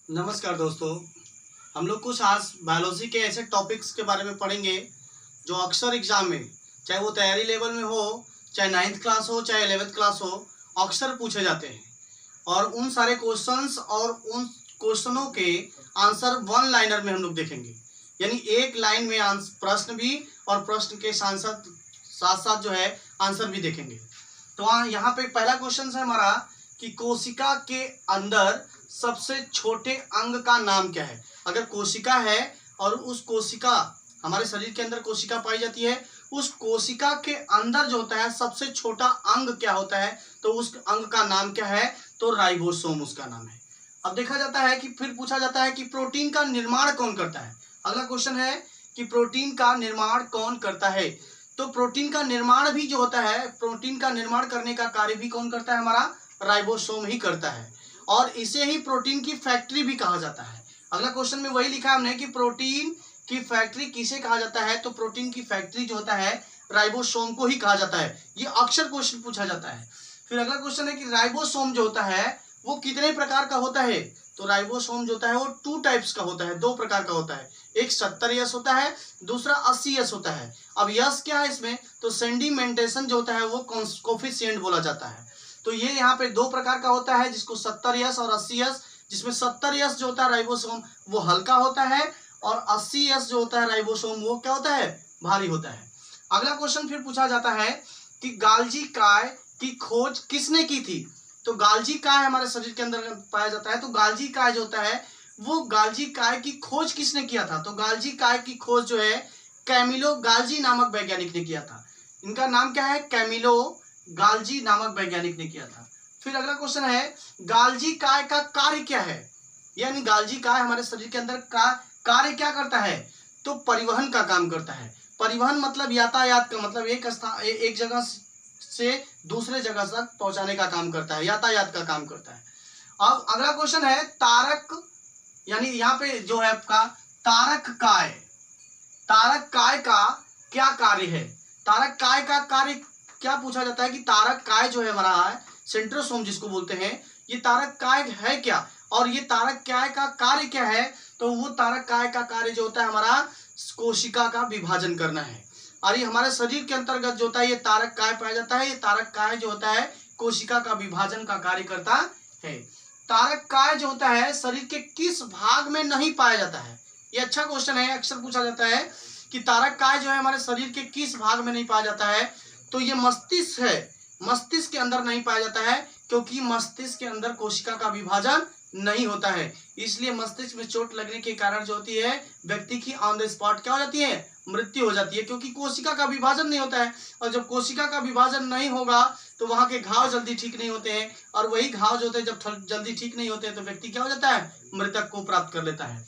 नमस्कार दोस्तों। हम लोग कुछ आज बायोलॉजी के ऐसे टॉपिक्स के बारे में पढ़ेंगे जो अक्सर एग्जाम में, चाहे वो तैयारी लेवल में हो, चाहे 9th क्लास हो, चाहे 11th क्लास हो, अक्सर पूछे जाते हैं। और उन सारे क्वेश्चंस और उन क्वेश्चनों के आंसर वन लाइनर में हम लोग देखेंगे, यानी एक लाइन में प्रश्न भी और प्रश्न के साथ साथ जो है आंसर भी देखेंगे। तो यहाँ पे पहला क्वेश्चन है हमारा कि कोशिका के अंदर सबसे छोटे अंग का नाम क्या है। अगर कोशिका है और उस कोशिका, हमारे शरीर के अंदर कोशिका पाई जाती है, उस कोशिका के अंदर जो होता है सबसे छोटा अंग क्या होता है, तो उस अंग का नाम क्या है, तो राइबोसोम उसका नाम है। अब देखा जाता है कि फिर पूछा जाता है कि प्रोटीन का निर्माण कौन करता है। अगला क्वेश्चन है कि प्रोटीन का निर्माण कौन करता है। तो प्रोटीन का निर्माण भी जो होता है, प्रोटीन का निर्माण करने का कार्य भी कौन करता है, हमारा राइबोसोम ही करता है। और इसे ही प्रोटीन की फैक्ट्री भी कहा जाता है। अगला क्वेश्चन में वही लिखा है हमने कि प्रोटीन की फैक्ट्री किसे कहा जाता है, तो प्रोटीन की फैक्ट्री जो होता है राइबोसोम को ही कहा जाता है। ये अक्सर क्वेश्चन पूछा जाता है। फिर अगला क्वेश्चन है कि राइबोसोम जो होता है वो कितने प्रकार का होता है। तो राइबोसोम जो होता है वो 2 टाइप्स का होता है, 2 प्रकार का होता है। एक 70S होता है, दूसरा 80S होता है। अब यस क्या है इसमें, तो सेंडिमेंटेशन जो होता है वो कोफिशिएंट बोला जाता है। तो ये यहाँ पे 2 प्रकार का होता है, जिसको 70S और 80S, जिसमें 70S जो होता है राइबोसोम वो हल्का होता है और 80S जो होता है राइबोसोम वो क्या होता है, भारी होता है। अगला क्वेश्चन फिर पूछा जाता है कि गाल्जी काय की खोज किसने की थी। तो गाल्जी काय हमारे शरीर के अंदर पाया जाता है, तो गाल्जी काय जो होता है वो गाल्जी काय की खोज किसने किया था। तो गाल्जी काय की खोज जो है कैमिलो गाल्जी नामक वैज्ञानिक ने किया था। इनका नाम क्या है, कैमिलो गाल्जी नामक वैज्ञानिक ने किया था। फिर अगला क्वेश्चन है गाल्जी काय का कार्य क्या है, यानी गाल्जी काय हमारे शरीर के अंदर का कार्य क्या करता है, तो परिवहन का काम करता है। परिवहन मतलब यातायात का, मतलब एक जगह से दूसरे जगह तक पहुंचाने का काम करता है, यातायात का काम करता है। अब अगला क्वेश्चन है तारक, यानी यहाँ पे जो है आपका तारक काय, तारक काय का क्या कार्य है। तारक काय का कार्य क्या पूछा जाता है कि तारक काय जो है हमारा है सेंट्रोसोम जिसको बोलते हैं, ये तारक काय है क्या, और ये तारक काय का कार्य क्या है। तो वो तारक काय का कार्य जो होता है हमारा कोशिका का विभाजन करना है। और ये हमारे शरीर के अंतर्गत जो होता है ये तारक काय पाया जाता है। ये तारक काय जो होता है कोशिका का विभाजन का कार्य करता है। तारक काय जो होता है शरीर के किस भाग में नहीं पाया जाता है। ये अच्छा क्वेश्चन है, अक्सर पूछा जाता है कि तारक काय जो है हमारे शरीर के किस भाग में नहीं पाया जाता है। तो ये मस्तिष्क है, मस्तिष्क के अंदर नहीं पाया जाता है, क्योंकि मस्तिष्क के अंदर कोशिका का विभाजन नहीं होता है। इसलिए मस्तिष्क में चोट लगने के कारण जो होती है व्यक्ति की ऑन द स्पॉट क्या हो जाती है, मृत्यु हो जाती है, क्योंकि कोशिका का विभाजन नहीं होता है। और जब कोशिका का विभाजन नहीं होगा तो वहां के घाव जल्दी ठीक नहीं होते हैं, और वही घाव जो होते हैं जब जल्दी ठीक नहीं होते हैं तो व्यक्ति क्या हो जाता है, मृतक को प्राप्त कर लेता है।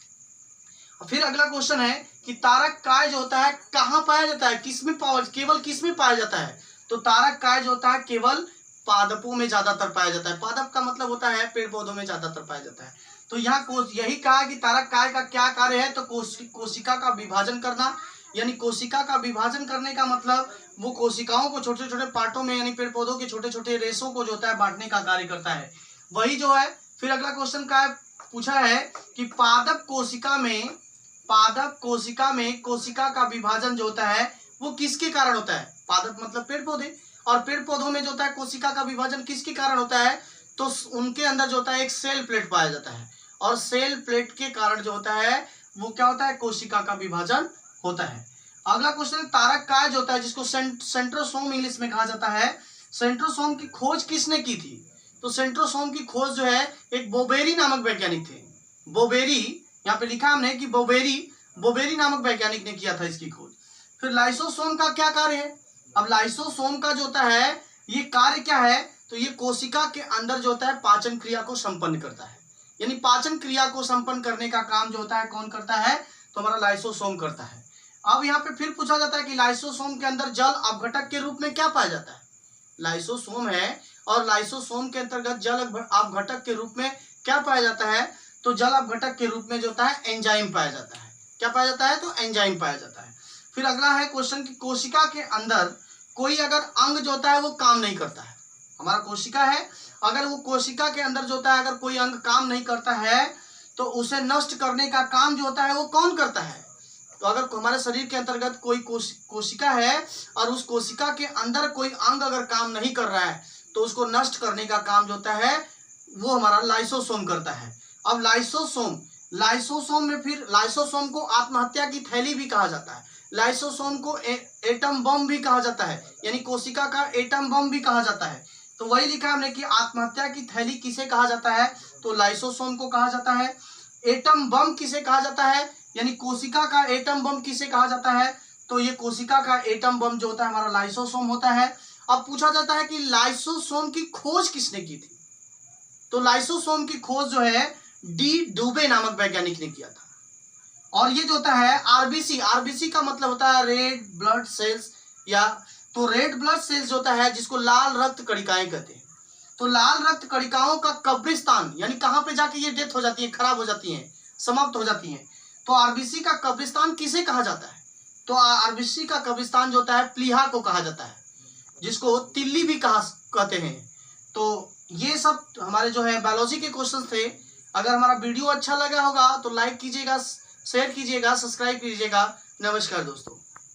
फिर अगला क्वेश्चन है कि तारक काय जो होता है कहाँ पाया जाता है, किसमें केवल किसमें पाया जाता है। तो तारक काय जो होता है केवल पादपों में ज्यादातर पाया जाता है। पादप का मतलब होता है पेड़ पौधों में ज्यादातर पाया जाता है। तो यहाँ यही कहा कि तारक काय का क्या कार्य है, तो कोशिका का विभाजन करना, यानी कोशिका का विभाजन करने का मतलब वो कोशिकाओं को छोटे छोटे पार्टों में, यानी पेड़ पौधों के छोटे छोटे रेशों को जो होता है बांटने का कार्य करता है, वही जो है। फिर अगला क्वेश्चन का पूछा है कि पादप कोशिका में कोशिका का विभाजन जो होता है वो किसके कारण होता है। पादप मतलब पेड़ पौधे, और पेड़ पौधों में जो होता है कोशिका का विभाजन किसके कारण होता है, तो उनके अंदर जो होता है एक सेल प्लेट पाया जाता है, और सेल प्लेट के कारण जो होता है वो क्या होता है, कोशिका का विभाजन होता है। अगला क्वेश्चन तारक काय जो होता है जिसको सेंट्रोसोम इंग्लिश में कहा जाता है, सेंट्रोसोम की खोज किसने की थी। तो सेंट्रोसोम की खोज जो है एक बोबेरी नामक वैज्ञानिक थे। बोबेरी, यहाँ पे लिखा हमने कि बोबेरी नामक वैज्ञानिक ने किया था इसकी खोज। फिर लाइसोसोम का क्या कार्य है। अब लाइसोसोम का जो होता है ये कार्य क्या है, तो ये कोशिका के अंदर जो होता है पाचन क्रिया को संपन्न करता है, यानी पाचन क्रिया को संपन्न करने का काम जो होता है कौन करता है, तो हमारा लाइसोसोम करता है। अब यहाँ पे फिर पूछा जाता है कि लाइसोसोम के अंदर जल अपघटक के रूप में क्या पाया जाता है। लाइसोसोम है और लाइसोसोम के अंतर्गत जल अपघटक के रूप में क्या पाया जाता है, तो जल अपघटक के रूप में जो होता है एंजाइम पाया जाता है। क्या पाया जाता है, तो एंजाइम पाया जाता है। फिर अगला है क्वेश्चन कि कोशिका के अंदर कोई अगर अंग जो होता है वो काम नहीं करता है, हमारा कोशिका है, अगर वो कोशिका के अंदर जो होता है अगर कोई अंग काम नहीं करता है तो उसे नष्ट करने का काम जो होता है वो कौन करता है? तो अगर हमारे शरीर के अंतर्गत कोई कोशिका है और उस कोशिका के अंदर कोई अंग अगर काम नहीं कर रहा है तो उसको नष्ट करने का काम जो होता है वो हमारा लाइसोसोम करता है। अब लाइसोसोम में फिर लाइसोसोम को आत्महत्या की थैली भी कहा जाता है, लाइसोसोम को एटम बम भी कहा जाता है, यानी कोशिका का एटम बम भी कहा जाता है। तो वही लिखा हमने कि आत्महत्या की थैली किसे कहा जाता है? तो लाइसोसोम को कहा जाता है। एटम बम किसे कहा जाता है, यानी कोशिका का एटम बम किसे कहा जाता है? तो ये कोशिका का एटम बम जो होता है हमारा लाइसोसोम होता है। अब पूछा जाता है कि लाइसोसोम की खोज किसने की थी? तो लाइसोसोम की खोज जो है डी डुबे नामक वैज्ञानिक ने किया था। और ये जो होता है आरबीसी का मतलब होता है रेड ब्लड सेल्स, या तो रेड ब्लड सेल्स होता है जिसको लाल रक्त कणिकाएं कहते हैं। तो लाल रक्त कणिकाओं का कब्रिस्तान, यानी कहां पे जाके ये डेथ हो जाती है, खराब हो जाती है, समाप्त हो जाती है। तो आरबीसी का कब्रिस्तान किसे कहा जाता है? तो आरबीसी का कब्रिस्तान जो होता है प्लीहा को कहा जाता है, जिसको तिल्ली भी कहते हैं। तो ये सब हमारे जो है बायोलॉजी के क्वेश्चन थे। अगर हमारा वीडियो अच्छा लगा होगा तो लाइक कीजिएगा, शेयर कीजिएगा, सब्सक्राइब कीजिएगा। नमस्कार दोस्तों।